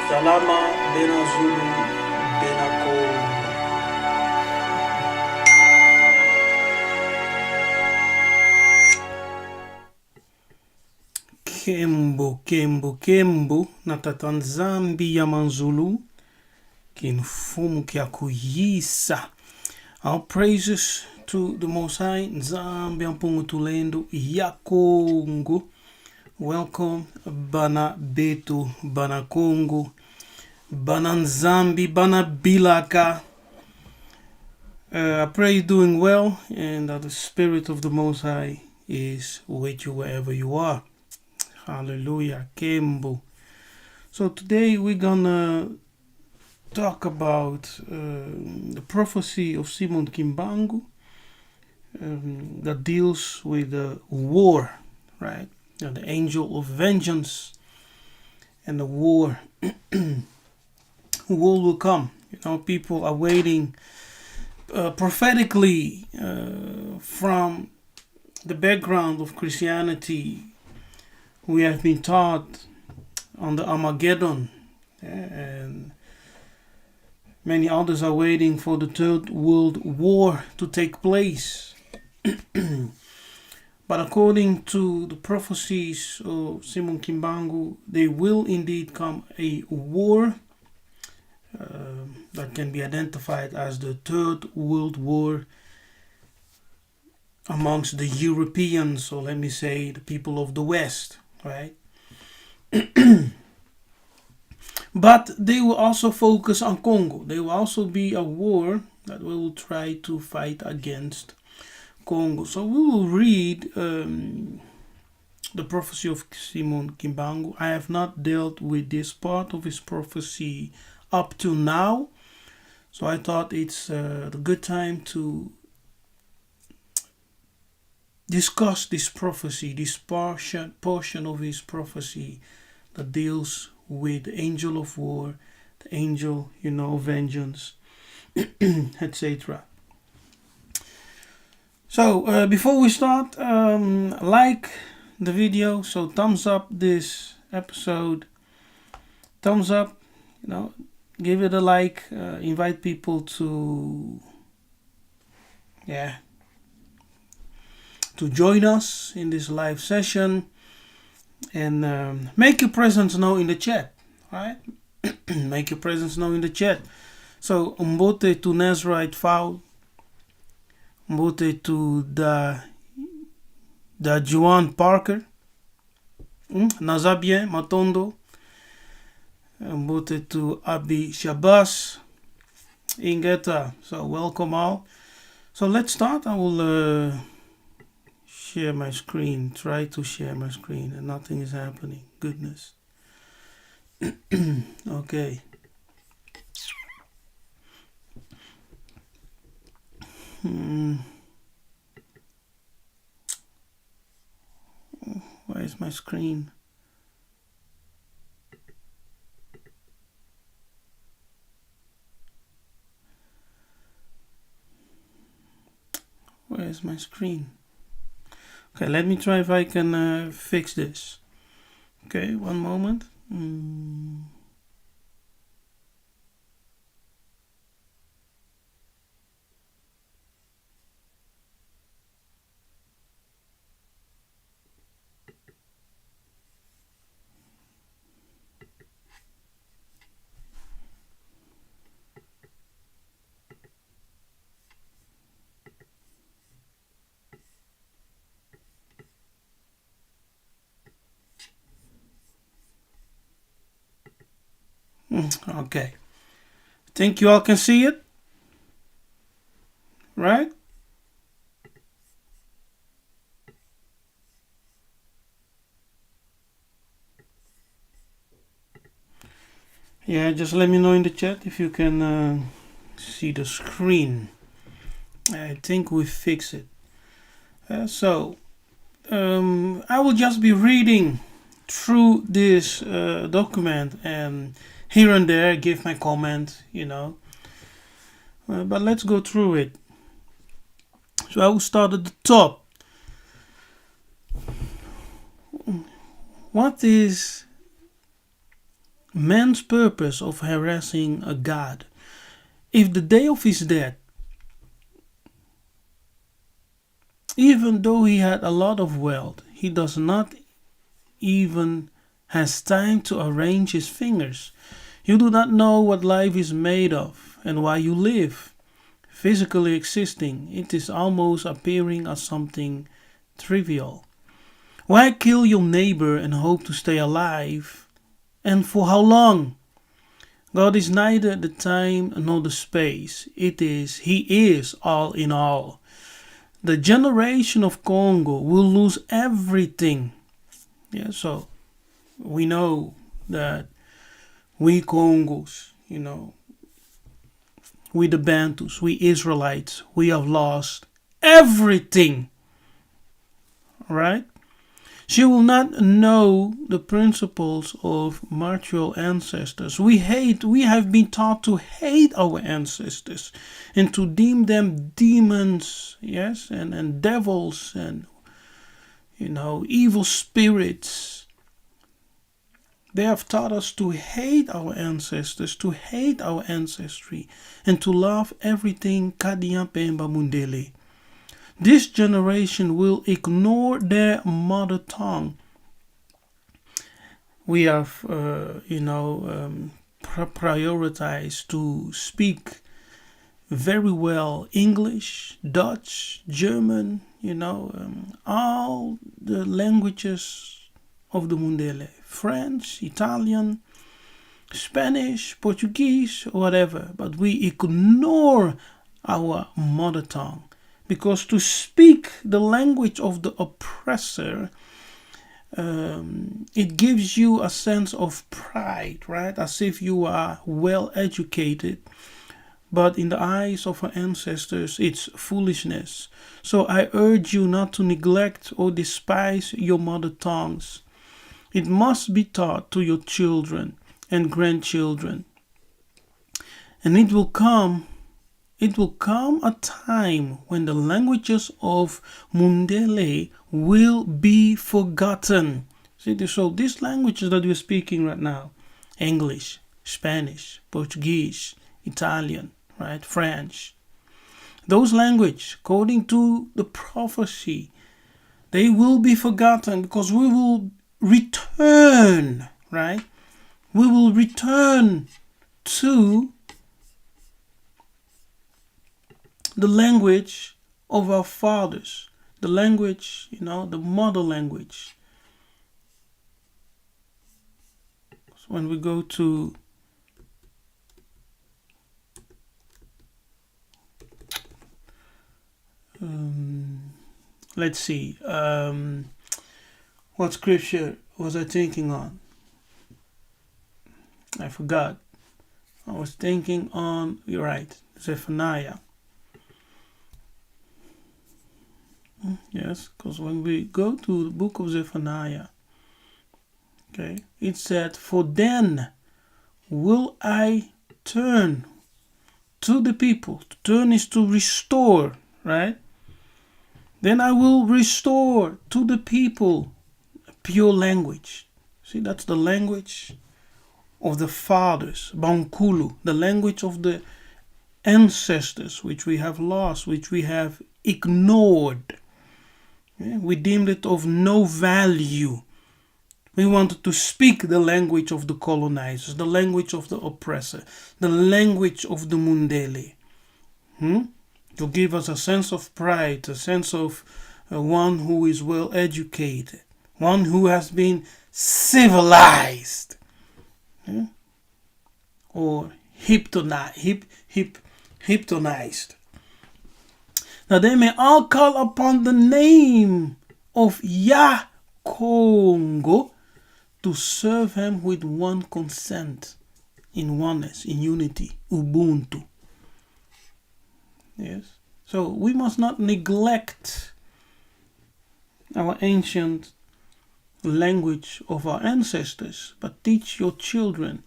Salama Bena Zulu Bena Kongo. Kembo na tatany Zambi ya Manzulu kinfumu kya kuyisa. All praises to the Most High Nzambi ampungu tulendo ya Kongo. Welcome Bana Betu, Bana Kongo, Bana Nzambi, Bana Bilaka. I pray you're doing well and that the Spirit of the Most High is with you wherever you are. Hallelujah, Kembo. So today we're gonna talk about the prophecy of Simon Kimbangu that deals with the war, right? The angel of vengeance and the war. War will come. You know, people are waiting prophetically from the background of Christianity. We have been taught on the Armageddon, and many others are waiting for the Third World War to take place. But according to the prophecies of Simon Kimbangu, there will indeed come a war that can be identified as the Third World War amongst the Europeans, or let me say the people of the West, right? But they will also focus on Congo. There will also be a war that we will try to fight against Kongo. So we will read the prophecy of Simon Kimbangu. I have not dealt with this part of his prophecy up to now, so I thought it's a good time to discuss this prophecy, this portion of his prophecy that deals with the angel of war, the angel, of vengeance, etc. So before we start, like the video, so thumbs up this episode, thumbs up, give it a like, invite people to join us in this live session, and make your presence known in the chat, right? Make your presence known in the chat. So Mbote to Nazarite Foul, Mbote to da Juan Parker, Nazabien Matondo, Mbote to Abi Shabazz, Ingeta. So welcome all. So let's start. I will share my screen, try to share my screen, and nothing is happening. Goodness. Okay. Where is my screen? Where is my screen? Okay, let me try if I can fix this. Okay, one moment. Okay. Think you all can see it? Right? Yeah, just let me know in the chat if you can see the screen. I think we fixed it. So I will just be reading through this document and here and there give my comment, but let's go through it. So I will start at the top. What is man's purpose of harassing a God. If the day of his death, even though he had a lot of wealth, he does not even has time to arrange his fingers. You do not know what life is made of and why you live. Physically existing, it is almost appearing as something trivial. Why kill your neighbor and hope to stay alive? And for how long? God is neither the time nor the space. He is all in all. The generation of Kongo will lose everything. Yeah, so we know that we Congos, we the Bantus, we Israelites, we have lost everything. Right? She will not know the principles of martial ancestors. We have been taught to hate our ancestors and to deem them demons, yes, and devils and, evil spirits. They have taught us to hate our ancestors, to hate our ancestry, and to love everything Kadiampemba Mundele. This generation will ignore their mother tongue. We have, prioritized to speak very well English, Dutch, German, all the languages of the Mundele. French, Italian, Spanish, Portuguese, whatever. But we ignore our mother tongue. Because to speak the language of the oppressor, it gives you a sense of pride, right? As if you are well educated. But in the eyes of our ancestors, it's foolishness. So I urge you not to neglect or despise your mother tongues. It must be taught to your children and grandchildren. And it will come a time when the languages of Mundele will be forgotten. See, so these languages that we're speaking right now, English, Spanish, Portuguese, Italian, right, French, those languages, according to the prophecy, they will be forgotten because we will return, right? We will return to the language of our fathers, the language, the mother language. So when we go to let's see, what scripture was I thinking on? I forgot. I was thinking on, you're right, Zephaniah. Yes, because when we go to the book of Zephaniah, okay, it said, "For then will I turn to the people." To turn is to restore, right? Then I will restore to the people pure language. See, that's the language of the fathers, Bankulu, the language of the ancestors, which we have lost, which we have ignored. Yeah, we deemed it of no value. We wanted to speak the language of the colonizers, the language of the oppressor, the language of the Mundele. To give us a sense of pride, a sense of one who is well educated, one who has been civilized, or hypnotized. That they may all call upon the name of Yah Kongo to serve him with one consent, in oneness, in unity, Ubuntu. Yes. So we must not neglect our ancient language of our ancestors, but teach your children.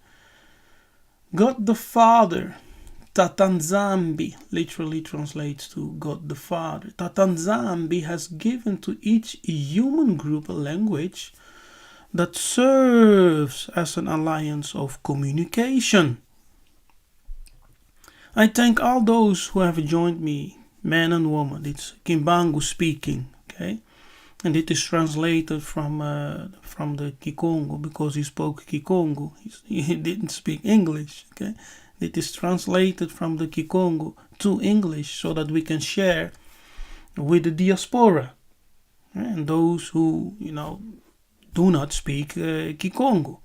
God the Father, Tatanzambi, literally translates to God the Father. Tatanzambi has given to each human group a language that serves as an alliance of communication. I thank all those who have joined me, man and woman. It's Kimbangu speaking, okay? And it is translated from the Kikongo, because he spoke Kikongo. He didn't speak English, okay? It is translated from the Kikongo to English so that we can share with the diaspora and those who, do not speak Kikongo.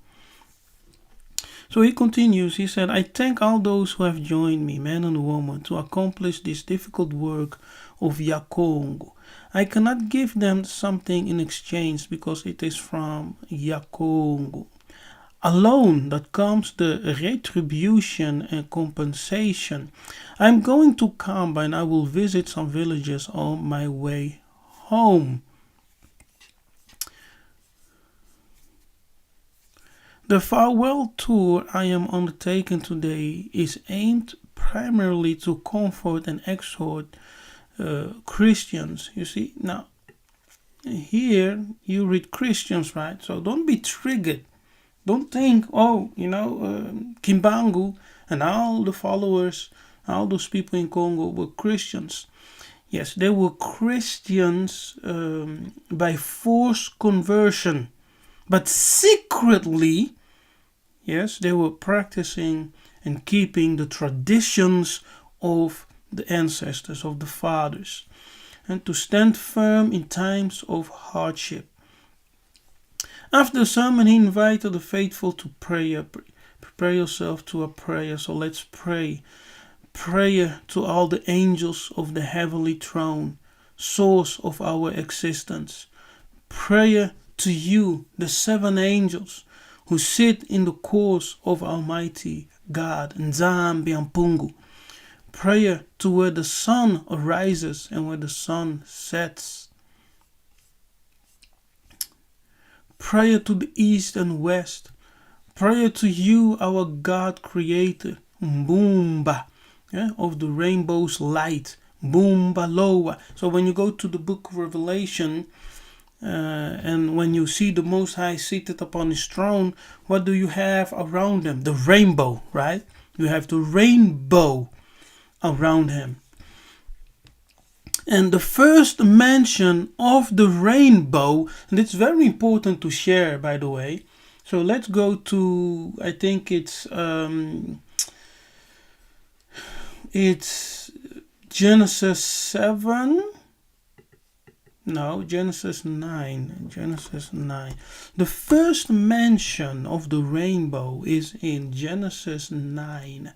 So he continues, he said, I thank all those who have joined me, man and woman, to accomplish this difficult work of Kongo. I cannot give them something in exchange because it is from Kongo alone that comes the retribution and compensation. I'm going to Kamba and I will visit some villages on my way home. The farewell tour I am undertaking today is aimed primarily to comfort and exhort Christians. You see, now here you read Christians, right? So don't be triggered. Don't think, Kimbangu and all the followers, all those people in Congo were Christians. Yes, they were Christians by forced conversion. But secretly, yes, they were practicing and keeping the traditions of the ancestors, of the fathers, and to stand firm in times of hardship. After the sermon, he invited the faithful to prayer. Prepare yourself to a prayer, so let's pray. Prayer to all the angels of the heavenly throne, source of our existence. Prayer to you, the 7 angels who sit in the course of Almighty God, Nzambi Ampungu. Prayer to where the sun arises and where the sun sets. Prayer to the east and west. Prayer to you, our God creator, Mbumba, of the rainbow's light, Mbumba Loa. So when you go to the book of Revelation, and when you see the Most High seated upon his throne, what do you have around him? The rainbow, right? You have the rainbow around him. And the first mention of the rainbow, and it's very important to share, by the way. So let's go to, I think it's Genesis 7. No, Genesis 9. Genesis 9. The first mention of the rainbow is in Genesis 9.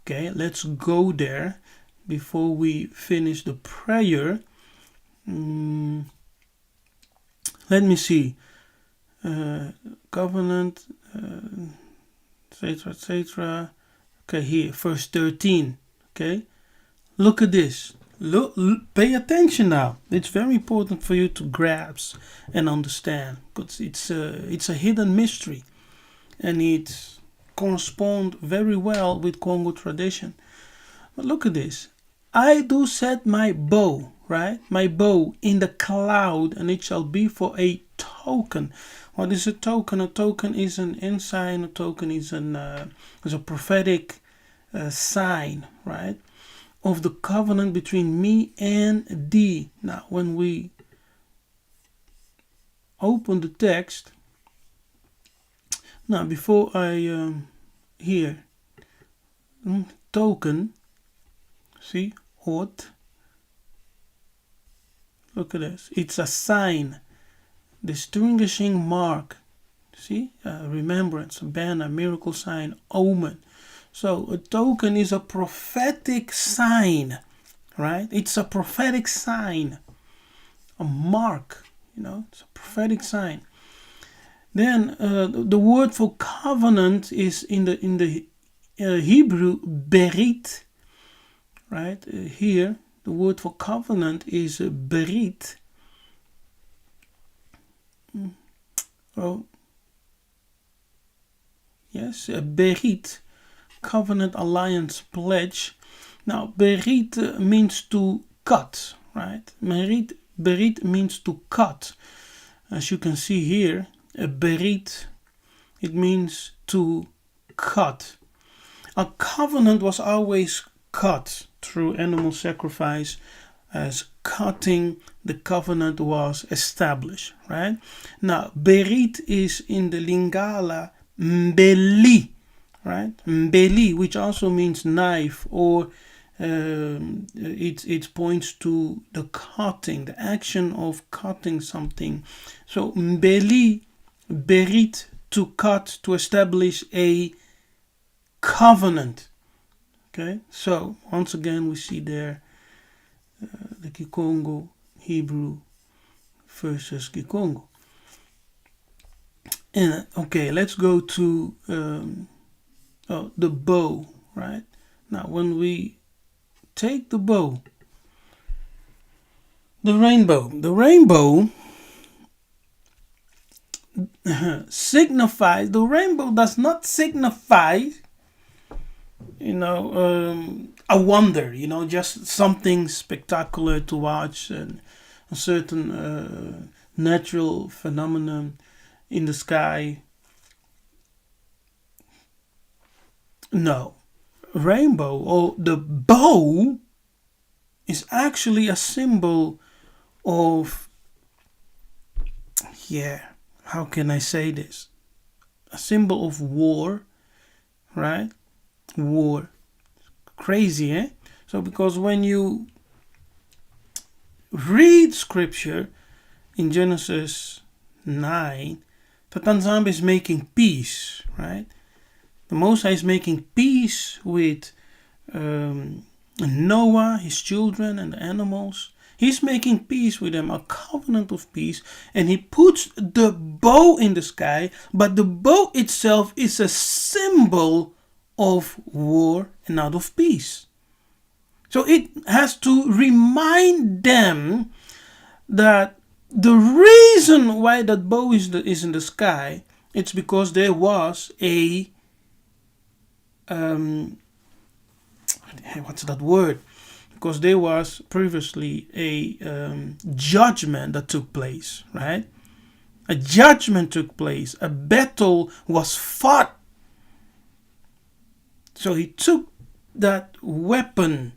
Okay, let's go there before we finish the prayer. Let me see. Covenant, etc., etc. Okay, here, verse 13. Okay, look at this. Look, pay attention now. It's very important for you to grasp and understand, because it's a hidden mystery, and it corresponds very well with Congo tradition. But look at this. I do set my bow, right? My bow in the cloud, and it shall be for a token. What is a token? A token is an ensign. A token is a prophetic sign, right? Of the covenant between me and thee. Now, when we open the text, now before I here token, see, what? Look at this. It's a sign, distinguishing mark. See, remembrance, a banner, miracle sign, omen. So a token is a prophetic sign, right? It's a prophetic sign, a mark, it's a prophetic sign. Then the word for covenant is in the Hebrew berit, right? Here the word for covenant is berit. Oh, yes, berit. Covenant, alliance, pledge. Now, berit means to cut, right? Berit means to cut. As you can see here, berit, it means to cut. A covenant was always cut through animal sacrifice. As cutting, the covenant was established, right? Now, berit is in the Lingala mbeli, right? Mbeli, which also means knife, or it points to the cutting, the action of cutting something. So mbeli, berit, to cut, to establish a covenant. Okay, so once again we see there the Kikongo Hebrew versus Kikongo. And okay, let's go to the bow, right? Now, when we take the bow, the rainbow signifies, the rainbow does not signify, a wonder, just something spectacular to watch, and a certain natural phenomenon in the sky. No, rainbow or the bow is actually a symbol of, how can I say this? A symbol of war, right? War. Crazy, eh? So because when you read scripture in Genesis 9, Tatanzambe is making peace, right? The Most High is making peace with Noah, his children, and the animals. He's making peace with them, a covenant of peace, and he puts the bow in the sky, but the bow itself is a symbol of war and not of peace. So it has to remind them that the reason why that bow is in the sky, it's because there was a what's that word? Because there was previously a judgment that took place, right? A judgment took place. A battle was fought. So he took that weapon,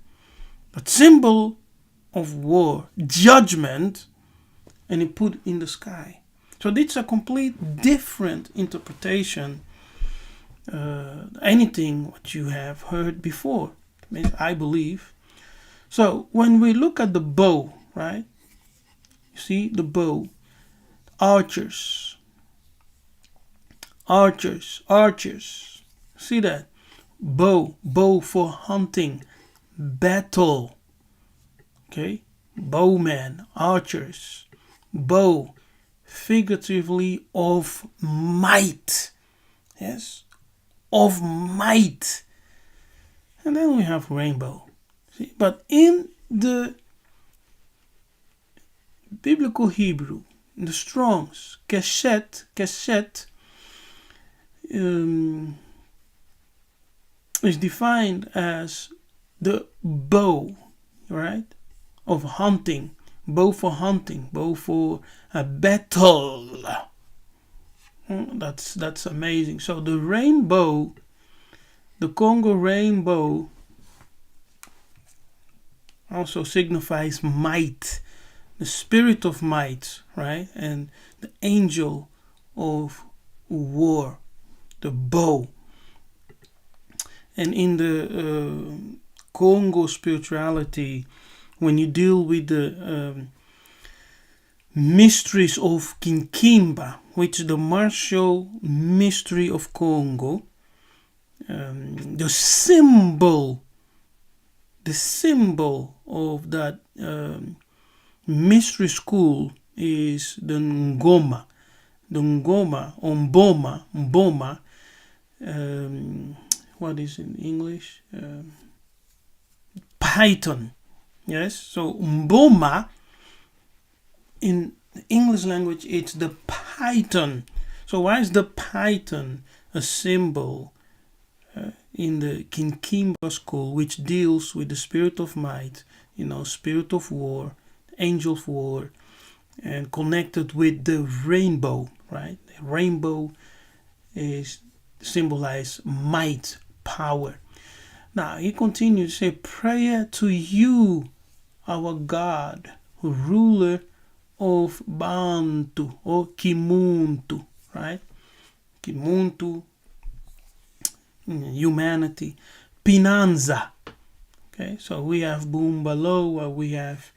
that symbol of war, judgment, and he put in the sky. So it's a complete different interpretation. Anything what you have heard before, I believe. So when we look at the bow, right? You see the bow, archers. See that? Bow for hunting, battle. Okay, bowmen, archers. Bow, figuratively of might. Yes, of might. And then we have rainbow. See? But in the biblical Hebrew, in the Strong's, keshet is defined as the bow, right, of hunting. Bow for hunting, bow for a battle. That's amazing. So the rainbow, the Congo rainbow, also signifies might, the spirit of might, right? And the angel of war, the bow. And in the Congo spirituality, when you deal with the mysteries of Kinkimba, which is the martial mystery of Congo, the symbol of that mystery school is the Ngoma. The Ngoma, or Mboma, what is in English? Python. Yes, so Mboma in the English language, it's the python. So why is the python a symbol in the Kinkimba school, which deals with the spirit of might, spirit of war, angel of war, and connected with the rainbow, right? The rainbow is symbolize might, power. Now he continues to say, prayer to you, our God, ruler of Bantu or Kimuntu, right? Kimuntu, humanity. Pinanza. Okay, so we have Boombaloa, we have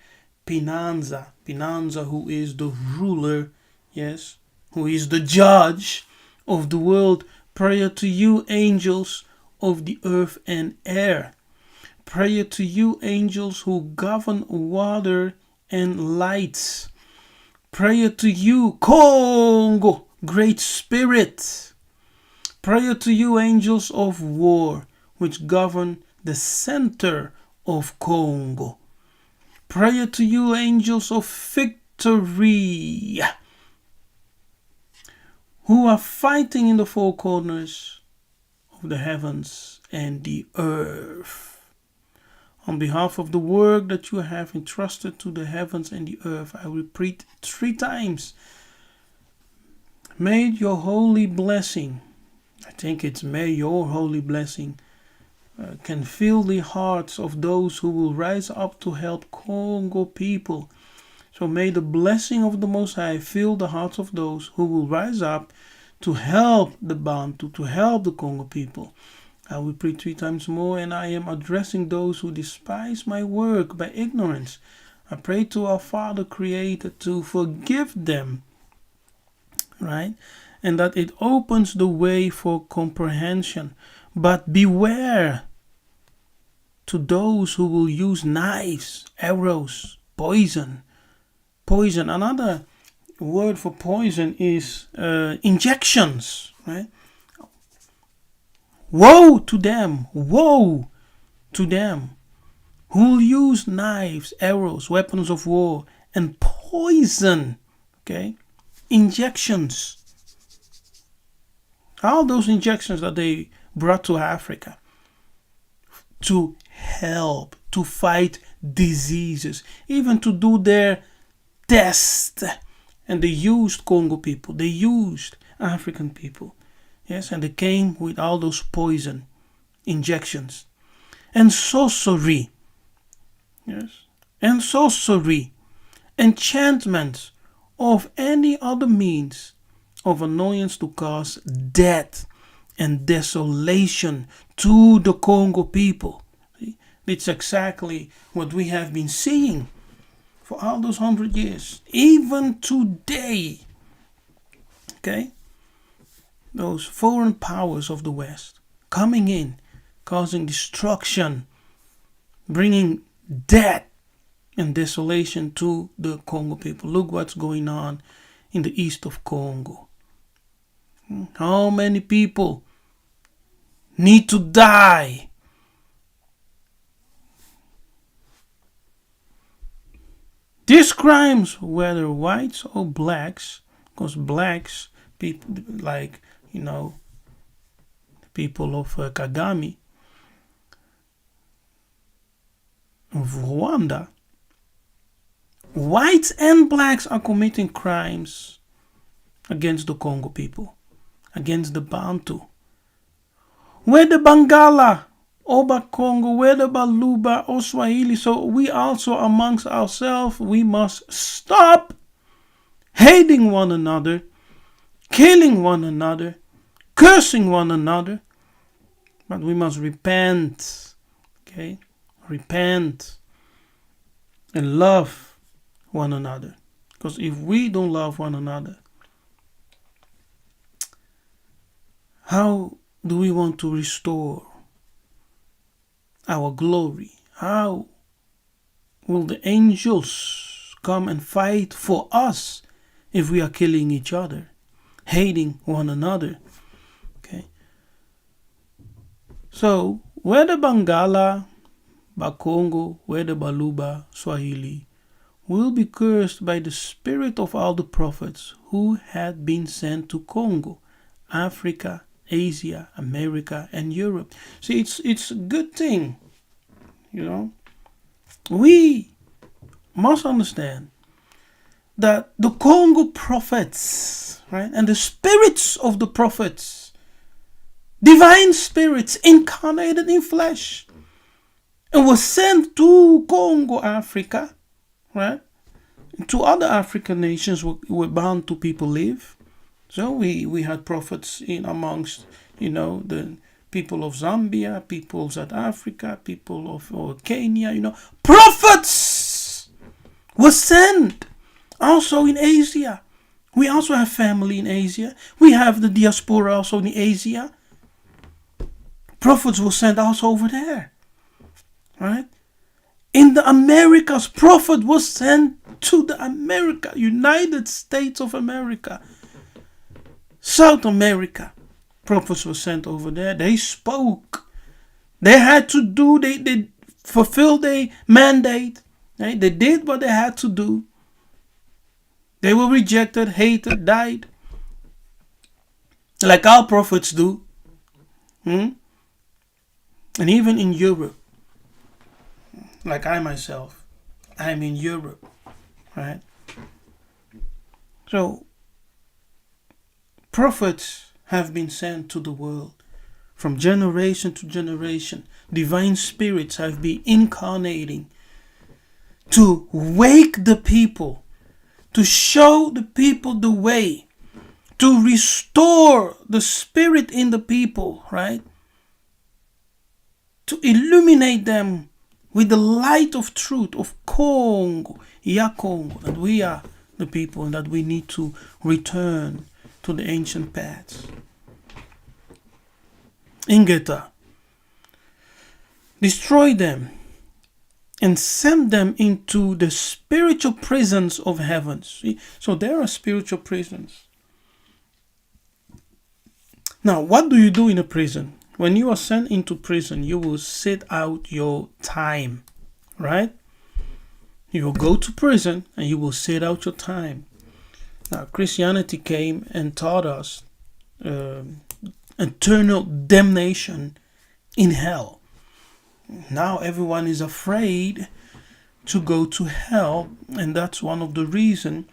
Pinanza. Pinanza, who is the ruler, yes, who is the judge of the world. Prayer to you, angels of the earth and air. Prayer to you, angels who govern water and lights. Prayer to you, Kongo, great spirit. Prayer to you, angels of war, which govern the center of Kongo. Prayer to you, angels of victory, who are fighting in the four corners of the heavens and the earth. On behalf of the work that you have entrusted to the heavens and the earth, I repeat 3 times. May your holy blessing, I think it's may your holy blessing, can fill the hearts of those who will rise up to help Congo people. So may the blessing of the Most High fill the hearts of those who will rise up to help the Bantu, to help the Congo people. I will pray 3 times more, and I am addressing those who despise my work by ignorance. I pray to our Father Creator to forgive them, right? And that it opens the way for comprehension. But beware to those who will use knives, arrows, poison. Poison. Another word for poison is injections, right? Woe to them who will use knives, arrows, weapons of war, and poison, okay? Injections. All those injections that they brought to Africa to help, to fight diseases, even to do their test. And they used Congo people, they used African people. Yes, and they came with all those poison injections. And sorcery. Yes, and sorcery. Enchantments of any other means of annoyance to cause death and desolation to the Congo people. See? It's exactly what we have been seeing for all those 100 years. Even today. Okay? Those foreign powers of the West coming in, causing destruction, bringing death and desolation to the Congo people. Look what's going on in the east of Congo. How many people need to die? These crimes, whether whites or blacks, because blacks, people like, people of Kagame, of Rwanda, whites and blacks are committing crimes against the Congo people, against the Bantu. Whether Bangala, Oba Congo, whether Baluba or Swahili. So we also amongst ourselves, we must stop hating one another, killing one another, cursing one another. But we must repent, okay? Repent and love one another. Because if we don't love one another, how do we want to restore our glory? How will the angels come and fight for us if we are killing each other, hating one another? Okay. So whether Bangala, Bakongo, whether Baluba, Swahili, will be cursed by the spirit of all the prophets who had been sent to Congo, Africa, Asia, America, and Europe. See, it's a good thing, We must understand that the Congo prophets, right, and the spirits of the prophets, divine spirits incarnated in flesh, and was sent to Congo, Africa, right? To other African nations where Bantu people live. So we had prophets in amongst, the people of Zambia, people of South Africa, people of Kenya, prophets were sent. Also in Asia. We also have family in Asia. We have the diaspora also in Asia. Prophets were sent also over there. Right? In the Americas, prophet was sent to the United States of America. South America, prophets were sent over there. They spoke. They had to do, they fulfilled their mandate. Right? They did what they had to do. They were rejected, hated, died. Like our prophets do. And even in Europe. Like I myself. I'm in Europe. Right? So, prophets have been sent to the world. From generation to generation. Divine spirits have been incarnating. To wake the people. To show the people the way. To restore the spirit in the people, right? To illuminate them with the light of truth of Kongo, Kongo, that we are the people and that we need to return to the ancient paths. Ingeta, destroy them and send them into the spiritual prisons of heaven. See? So there are spiritual prisons. Now, what do you do in a prison? When you are sent into prison, you will sit out your time, right? You will go to prison and you will sit out your time. Now, Christianity came and taught us eternal damnation in hell. Now everyone is afraid to go to hell, and that's one of the reasons,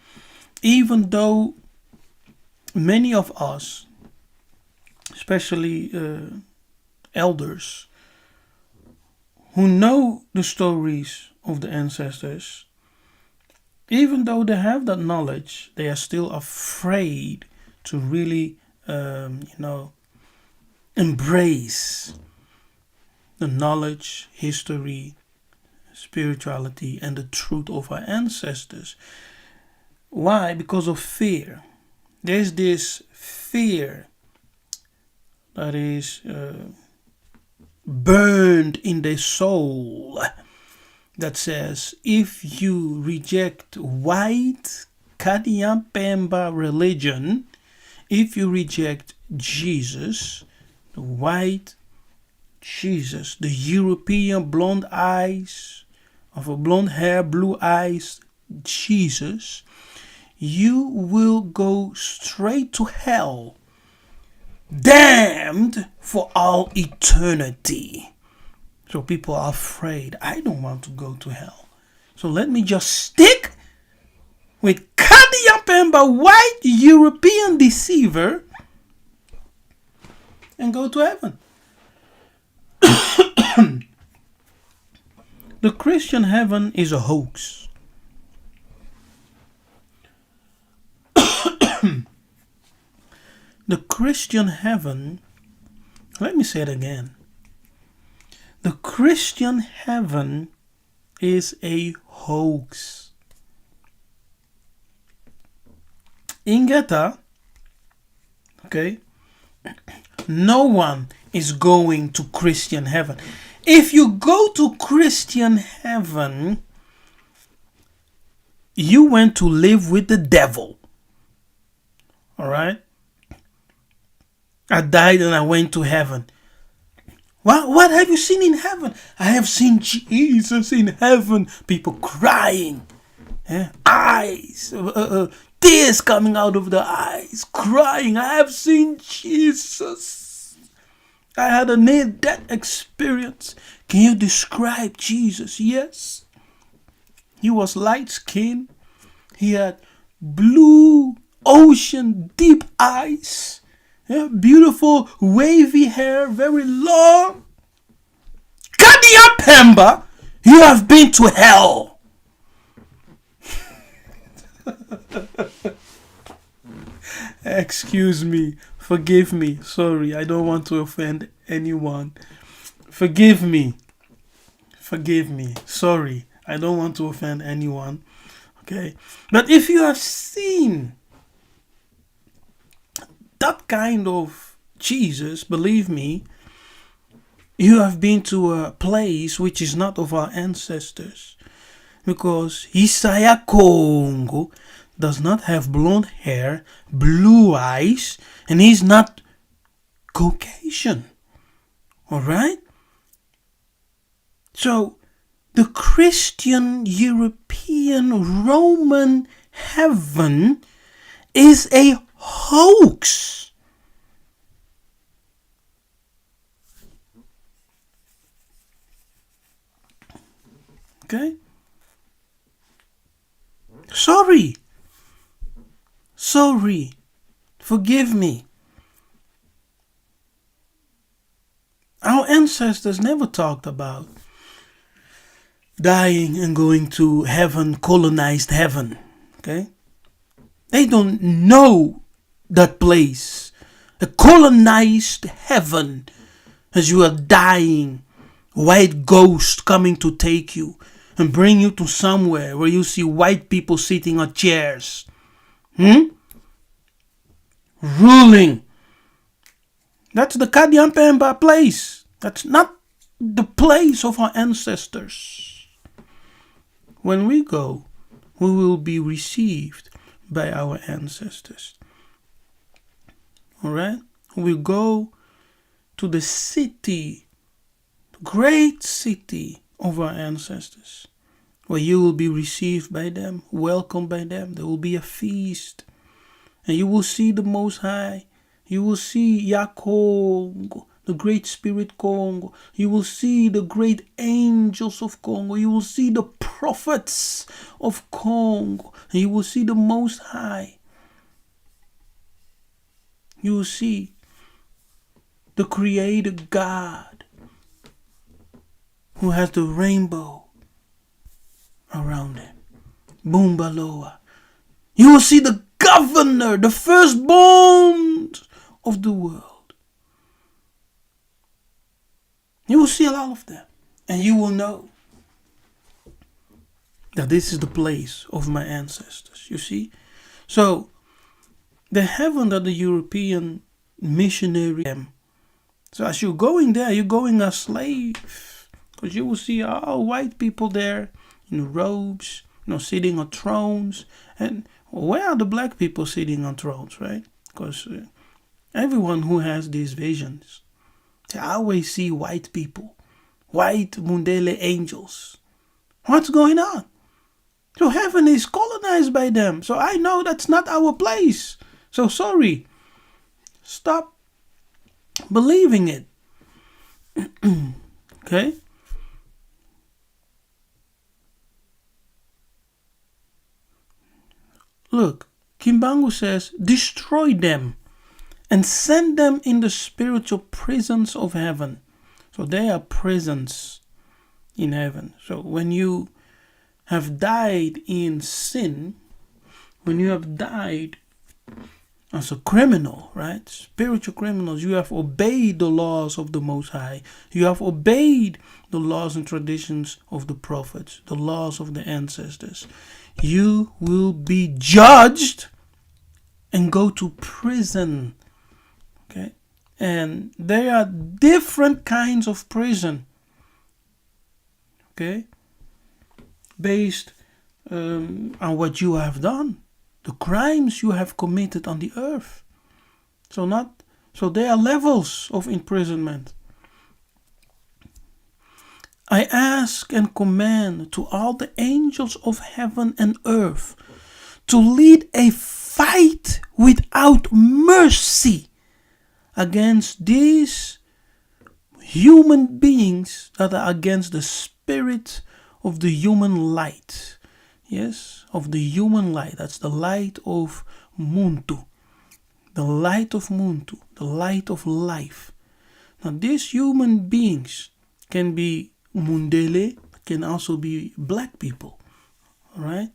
even though many of us, especially elders, who know the stories of the ancestors, even though they have that knowledge, they are still afraid to really, embrace the knowledge, history, spirituality, and the truth of our ancestors. Why? Because of fear. There's this fear that is burned in their soul that says, if you reject white Kadiampemba religion, if you reject Jesus, the white Jesus, the European blonde eyes, of a blonde hair, blue eyes Jesus, you will go straight to hell, damned for all eternity. So people are afraid. I don't want to go to hell. So let me just stick with Kadiampemba, white European deceiver, and go to heaven. The Christian heaven is a hoax. The Christian heaven, let me say it again. The Christian heaven is a hoax. Ingeta, okay, no one is going to Christian heaven. If you go to Christian heaven, you went to live with the devil. All right? I died and I went to heaven. What have you seen in heaven? I have seen Jesus in heaven. People crying. Eyes. Tears coming out of the eyes. Crying. I have seen Jesus. I had a near-death experience. Can you describe Jesus? Yes. He was light-skinned. He had blue ocean, deep eyes, yeah, beautiful wavy hair, very long. Kadia Pemba, you have been to hell. Excuse me, forgive me, sorry, I don't want to offend anyone. Forgive me, sorry, I don't want to offend anyone. Okay, but if you have seen that kind of Jesus, believe me, you have been to a place which is not of our ancestors. Because Yiseka'yah Kongo does not have blonde hair, blue eyes, and he's not Caucasian. Alright? So, the Christian, European, Roman heaven is a hoax. Okay? Sorry. Forgive me. Our ancestors never talked about dying and going to heaven, colonized heaven. Okay? They don't know that place. A colonized heaven as you are dying. White ghost coming to take you and bring you to somewhere where you see white people sitting on chairs. Ruling. That's the Kadiampemba place. That's not the place of our ancestors. When we go, we will be received by our ancestors. Alright? We go to the city, the great city of our ancestors, where you will be received by them, welcomed by them. There will be a feast, and you will see the Most High. You will see Kongo, the great spirit Kongo. You will see the great angels of Kongo. You will see the prophets of Kongo. And you will see the Most High. You will see the Creator God who has the rainbow around him. Boombaloa. You will see the governor, the firstborn of the world. You will see a lot of them. And you will know that this is the place of my ancestors. You see? So, the heaven that the European missionary. So as you're going there, you're going as slave. Because you will see all white people there in robes, sitting on thrones. And where are the black people sitting on thrones, right? Because everyone who has these visions, they always see white people, white Mundele angels. What's going on? So heaven is colonized by them. So I know that's not our place. So sorry. Stop believing it. Okay? Look, Kimbangu says, destroy them and send them in the spiritual prisons of heaven. So they are prisons in heaven. So when you have died in sin, when you have died as a criminal, right? Spiritual criminals, you have obeyed the laws of the Most High. You have obeyed the laws and traditions of the prophets, the laws of the ancestors. You will be judged and go to prison. Okay? And there are different kinds of prison. Okay? Based on what you have done. The crimes you have committed on the earth. So there are levels of imprisonment. I ask and command to all the angels of heaven and earth to lead a fight without mercy against these human beings that are against the spirit of the human light, yes, of the human light. That's the light of Muntu. The light of Muntu, the light of life. Now, these human beings can be Mundele, can also be black people. All right?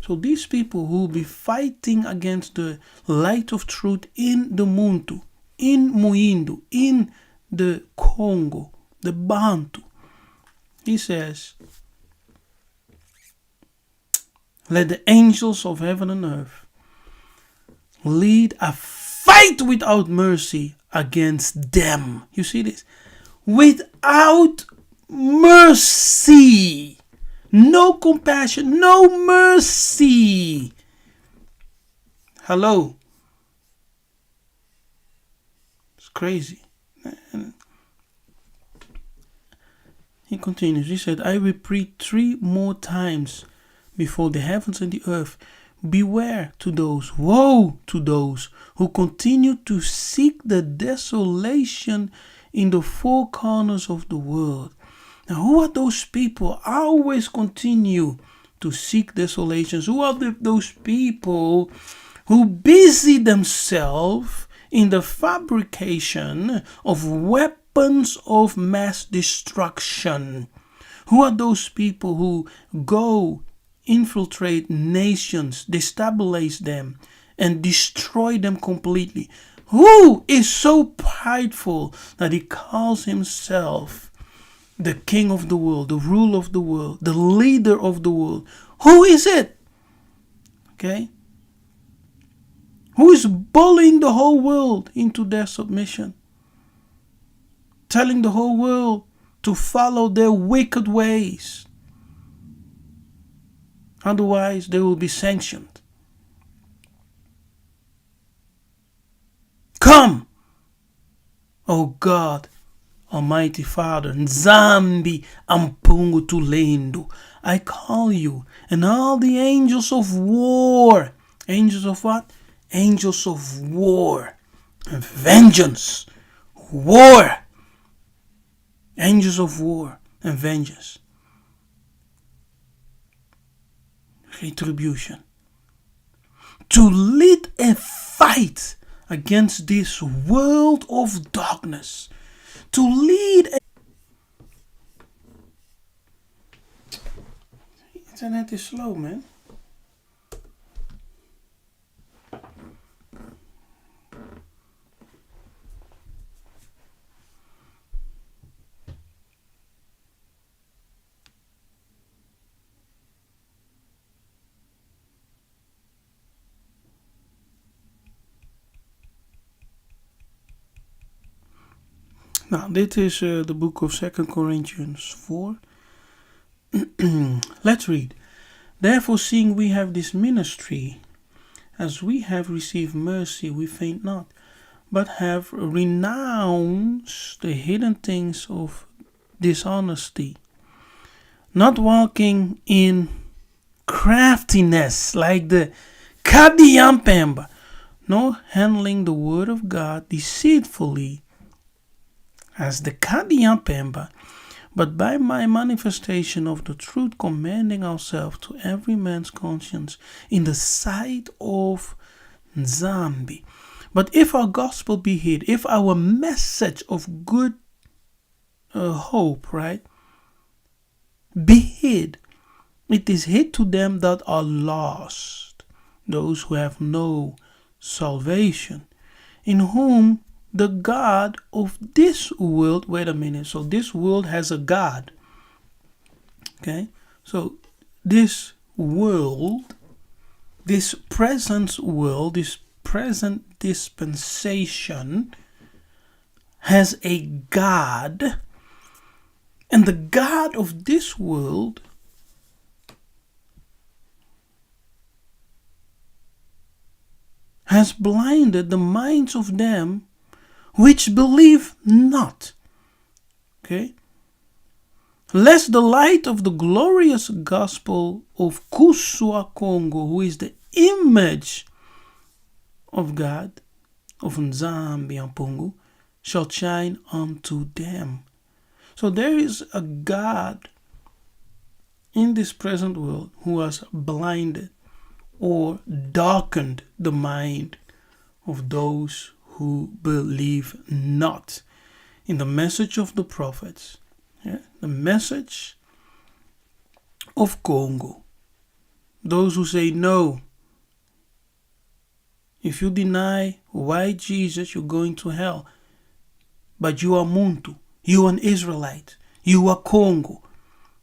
So these people who will be fighting against the light of truth in the Muntu, in Muindu, in the Kongo, the Bantu. He says, let the angels of heaven and earth lead a fight without mercy against them. You see this? Without mercy. No compassion, no mercy. Hello. It's crazy. And he continues. He said, I repeat 3 more times before the heavens and the earth. Beware to those, woe to those who continue to seek the desolation in the 4 corners of the world. Now, who are those people? Always continue to seek desolations. Who are those people who busy themselves in the fabrication of weapons of mass destruction? Who are those people who go infiltrate nations, destabilize them, and destroy them completely? Who is so prideful that he calls himself the king of the world, the ruler of the world, the leader of the world? Who is it? Okay? Who is bullying the whole world into their submission? Telling the whole world to follow their wicked ways. Otherwise, they will be sanctioned. Come, O God, Almighty Father, Nzambi Ampungu Tulendo, I call you and all the angels of war. Angels of what? Angels of war and vengeance. War. Angels of war and vengeance. Retribution. To lead a fight against this world of darkness. To lead a... Internet is slow, man. Nou, dit is the book of 2 Corinthians 4. Let's read. Therefore, seeing we have this ministry, as we have received mercy, we faint not, but have renounced the hidden things of dishonesty, not walking in craftiness like the Kadiyampemba, nor handling the word of God deceitfully as the Kadiyampemba, but by my manifestation of the truth, commending ourselves to every man's conscience in the sight of Nzambi. But if our gospel be hid, if our message of good hope, right, be hid, it is hid to them that are lost, those who have no salvation, in whom the God of this world, wait a minute, so this world has a God, okay, so this world, this present world, this present dispensation has a God, and the God of this world has blinded the minds of them which believe not. Okay? Lest the light of the glorious gospel of Kuswa Kongo, who is the image of God, of Nzambi Ampungu, shall shine unto them. So there is a God in this present world who has blinded or darkened the mind of those who believe not in the message of the prophets, the message of Congo. Those who say no, if you deny white Jesus, you're going to hell. But you are Muntu, you are an Israelite, you are Congo,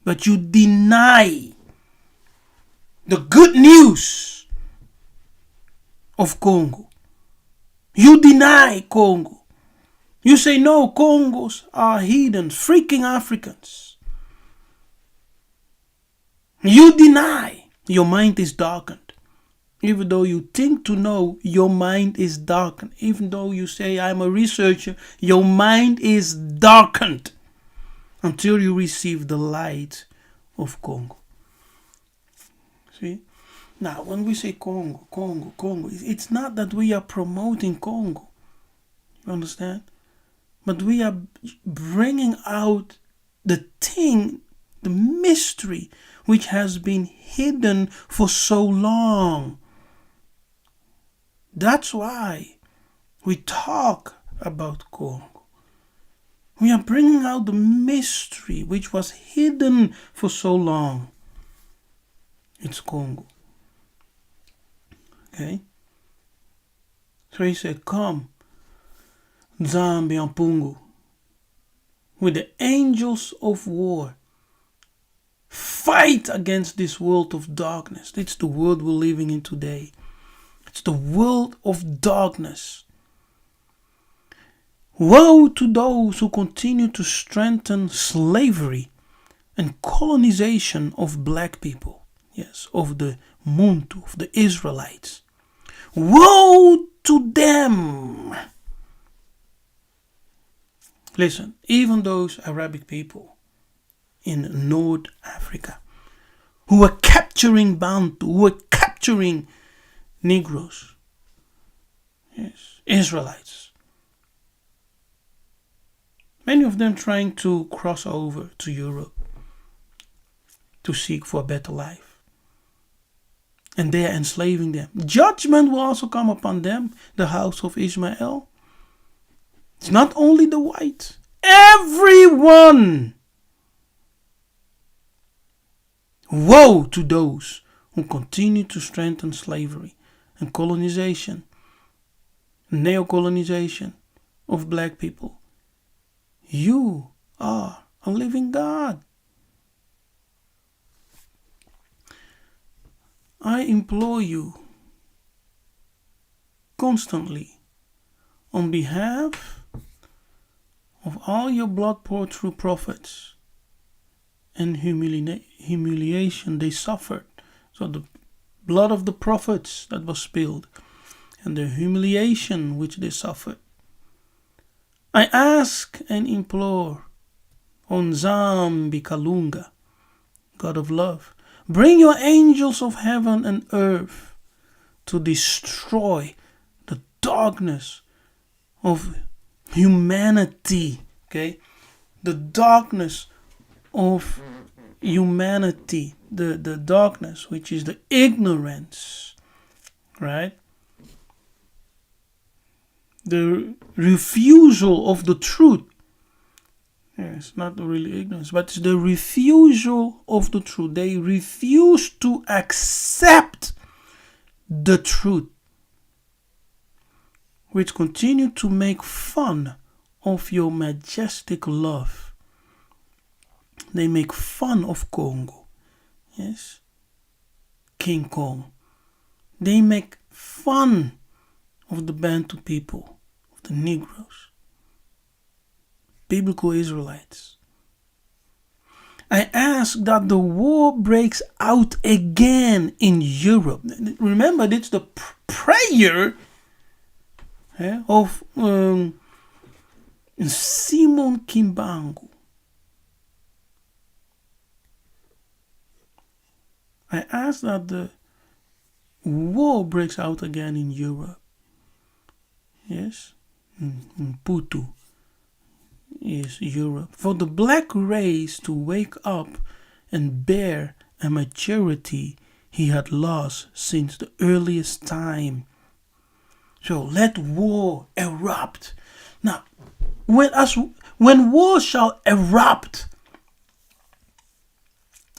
but you deny the good news of Congo. You deny Congo. You say no, Congos are heathens, freaking Africans. You deny. Your mind is darkened. Even though you think to know, your mind is darkened. Even though you say, I'm a researcher, your mind is darkened until you receive the light of Congo. See? Now, when we say Congo, it's not that we are promoting Congo. You understand? But we are bringing out the thing, the mystery, which has been hidden for so long. That's why we talk about Congo. We are bringing out the mystery which was hidden for so long. It's Congo. Okay? So he said, come, Nzambi and Pungu, with the angels of war. Fight against this world of darkness. It's the world we're living in today. It's the world of darkness. Woe to those who continue to strengthen slavery and colonization of black people. Yes, of the Muntu, of the Israelites. Woe to them! Listen, even those Arabic people in North Africa who were capturing Bantu, who were capturing Negroes, yes, Israelites. Many of them trying to cross over to Europe to seek for a better life. And they are enslaving them. Judgment will also come upon them, the house of Ishmael. It's not only the white, everyone. Woe to those who continue to strengthen slavery and colonization, neo-colonization of black people. You are a living God. I implore you constantly on behalf of all your blood poured through prophets and humiliation they suffered. So the blood of the prophets that was spilled and the humiliation which they suffered. I ask and implore on Nzambi Kalunga, God of love, bring your angels of heaven and earth to destroy the darkness of humanity. Okay? The darkness of humanity. The darkness which is the ignorance. Right? The refusal of the truth. It's not really ignorance, but it's the refusal of the truth. They refuse to accept the truth, which continue to make fun of your majestic love. They make fun of Congo. Yes, King Kong. They make fun of the Bantu people, of the Negroes. Biblical Israelites. I ask that the war breaks out again in Europe. Remember, it's the prayer of Simon Kimbangu. I ask that the war breaks out again in Europe. Yes, Putu is Europe. For the black race to wake up and bear and maturity he had lost since the earliest time. So let war erupt. Now, when war shall erupt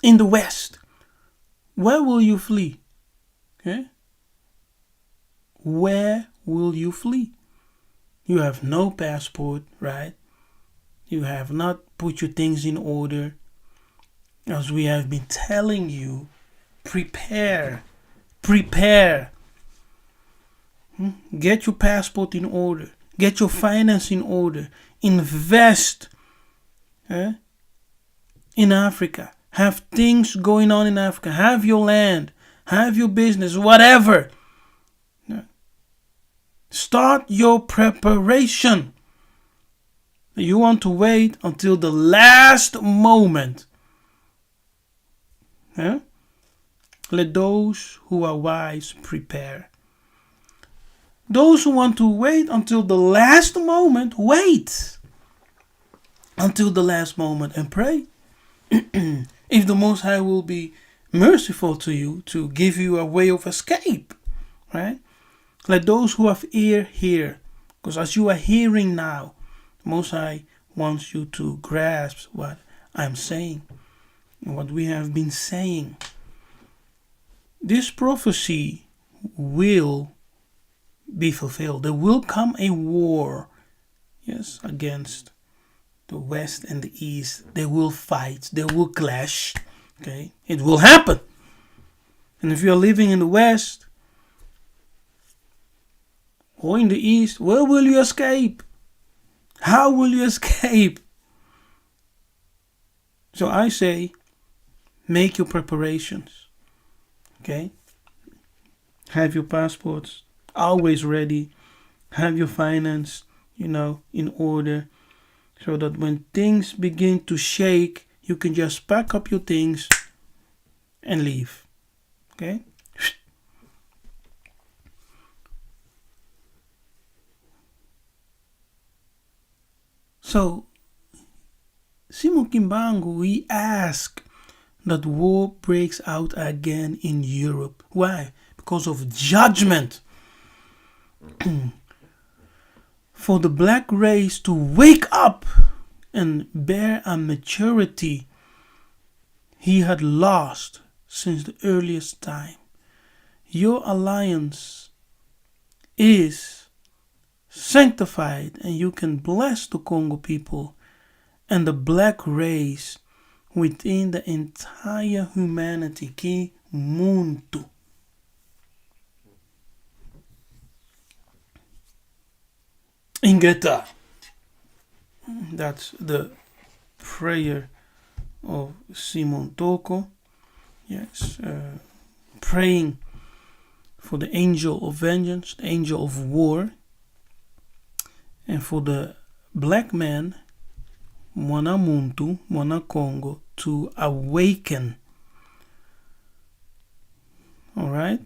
in the West, where will you flee? Okay? Where will you flee? You have no passport, right? You have not put your things in order. As we have been telling you, prepare. Get your passport in order. Get your finance in order. Invest in Africa. Have things going on in Africa. Have your land. Have your business. Whatever. Start your preparation. You want to wait until the last moment. Let those who are wise prepare. Those who want to wait until the last moment, wait until the last moment and pray. If the Most High will be merciful to you to give you a way of escape, right? Let those who have ear hear, because as you are hearing now, the Most High wants you to grasp what I'm saying and what we have been saying. This prophecy will be fulfilled. There will come a war, yes, against the West and the East. They will fight. They will clash. Okay, it will happen. And if you are living in the West or in the East, where will you escape? How will you escape? So I say, make your preparations. Okay, have your passports always ready. Have your finance, in order, so that when things begin to shake, you can just pack up your things and leave. Okay? So, Simon Kimbangu, he asked that war breaks out again in Europe. Why? Because of judgment. For the black race to wake up and bear a maturity he had lost since the earliest time. Your alliance is sanctified, and you can bless the Kongo people and the black race within the entire humanity. Ki muntu. Ingeta. That's the prayer of Simon Toko. Yes, praying for the angel of vengeance, the angel of war, and for the black man, Mwana Muntu, Mwana Kongo, to awaken. All right?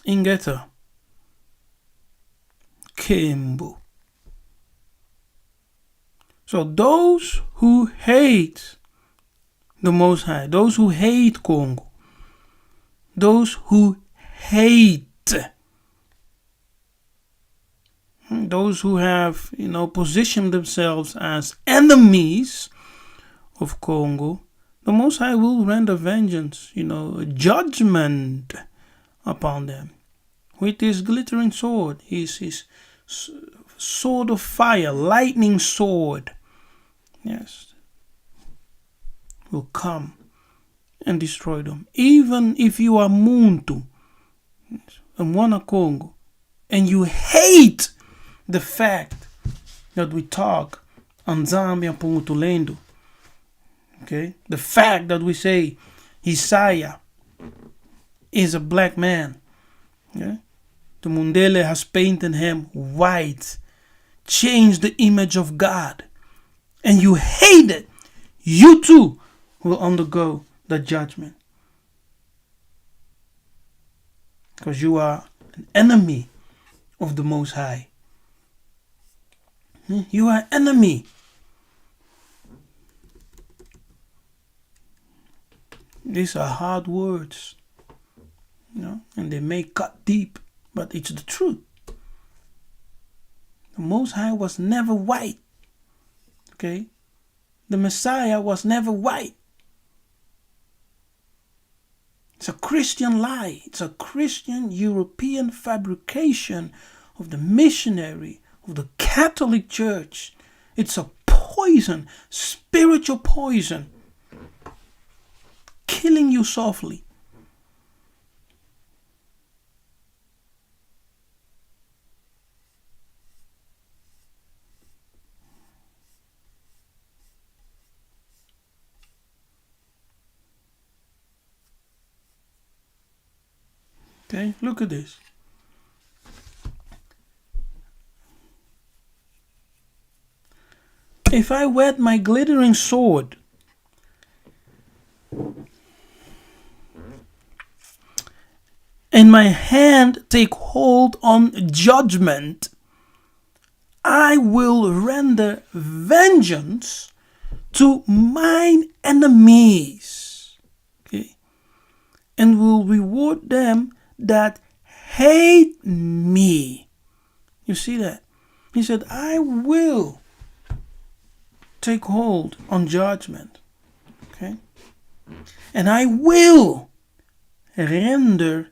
Ingeta. Kimbangu. So those who hate the Most High, those who hate Congo, those who hate, those who have, positioned themselves as enemies of Congo, the Most High will render vengeance, judgment upon them with his glittering sword, his sword of fire, lightning sword. Yes, will come and destroy them. Even if you are Muntu and Mwana Kongo, and you hate the fact that we talk on Zambia and Pungutulendo, okay, the fact that we say Yiseka'yah is a black man, okay? The Mundele has painted him white, changed the image of God, and you hate it, you too will undergo the judgment. Because you are an enemy of the Most High. You are enemy. These are hard words, and they may cut deep, but it's the truth. The Most High was never white. Okay? The Messiah was never white. It's a Christian lie. It's a Christian European fabrication of the missionary, of the Catholic Church. It's a poison, spiritual poison, killing you softly. Okay, look at this. If I whet my glittering sword and my hand take hold on judgment, I will render vengeance to mine enemies. Okay, and will reward them that hate me. You see that? He said, I will take hold on judgment. Okay? And I will render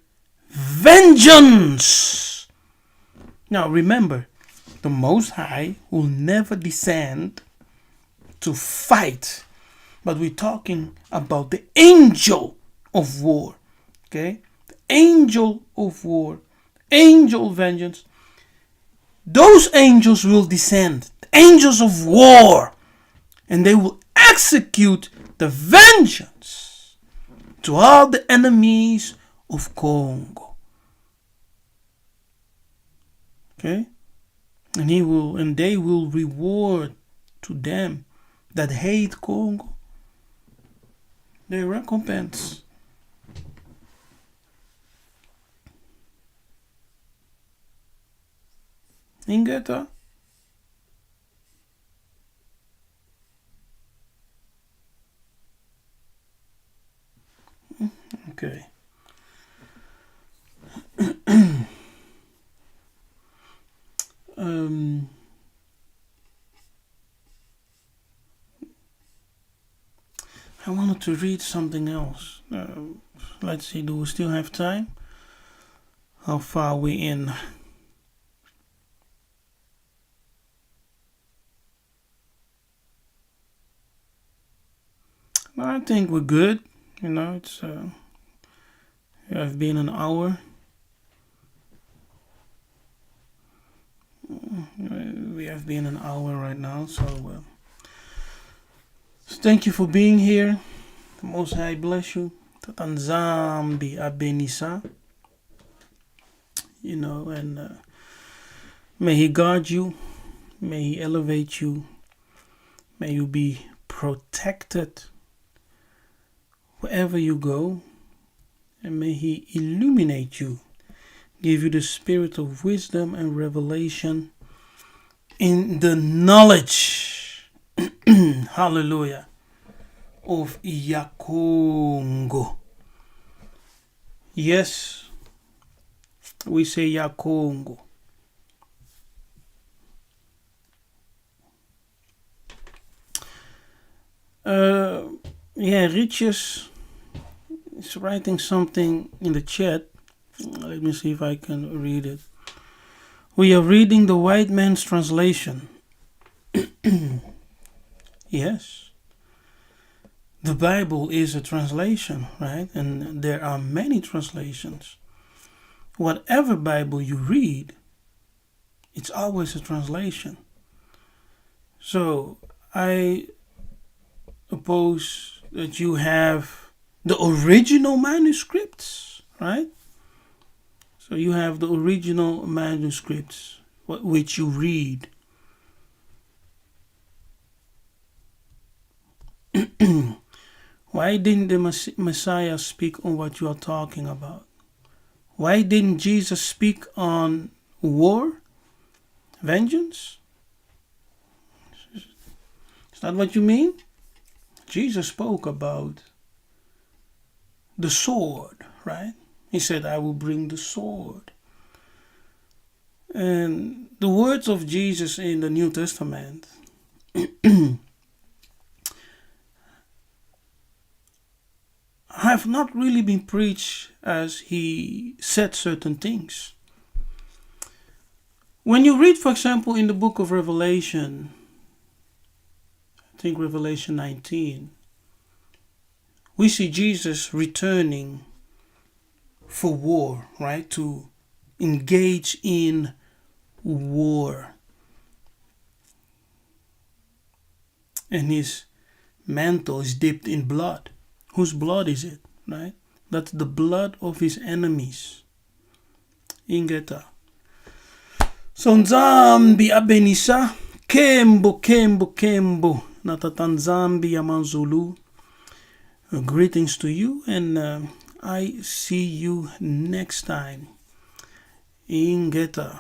vengeance. Now remember, the Most High will never descend to fight. But we're talking about the angel of war. Okay? Angel of war, angel vengeance. Those angels will descend, angels of war, and they will execute the vengeance to all the enemies of Congo. Okay? And they will reward to them that hate Congo their recompense. Ingeta? Okay. I wanted to read something else. Let's see, do we still have time? How far are we in? I think we're good. It's I've been an hour. We have been an hour right now, so thank you for being here. The Most High bless you. Tatanzambi abenisa. And may He guard you. May He elevate you. May you be protected wherever you go, and may He illuminate you, give you the spirit of wisdom and revelation in the knowledge, hallelujah, of Kongo. Yes, we say Kongo. Riches is writing something in the chat. Let me see if I can read it. We are reading the white man's translation. Yes. The Bible is a translation, right? And there are many translations. Whatever Bible you read, it's always a translation. So I suppose that you have the original manuscripts, right? So you have the original manuscripts which you read. Why didn't the Messiah speak on what you are talking about? Why didn't Jesus speak on war? Vengeance? Is that what you mean? Jesus spoke about the sword, right? He said, I will bring the sword. And the words of Jesus in the New Testament have not really been preached as he said certain things. When you read, for example, in the book of Revelation, I think Revelation 19, we see Jesus returning for war, right? To engage in war. And his mantle is dipped in blood. Whose blood is it, right? That's the blood of his enemies. Ingeta. So Nzambi abenisa. Kembo, kembo, kembo. Natatanzambi yamanzulu. Greetings to you, and I see you next time. Ingeta.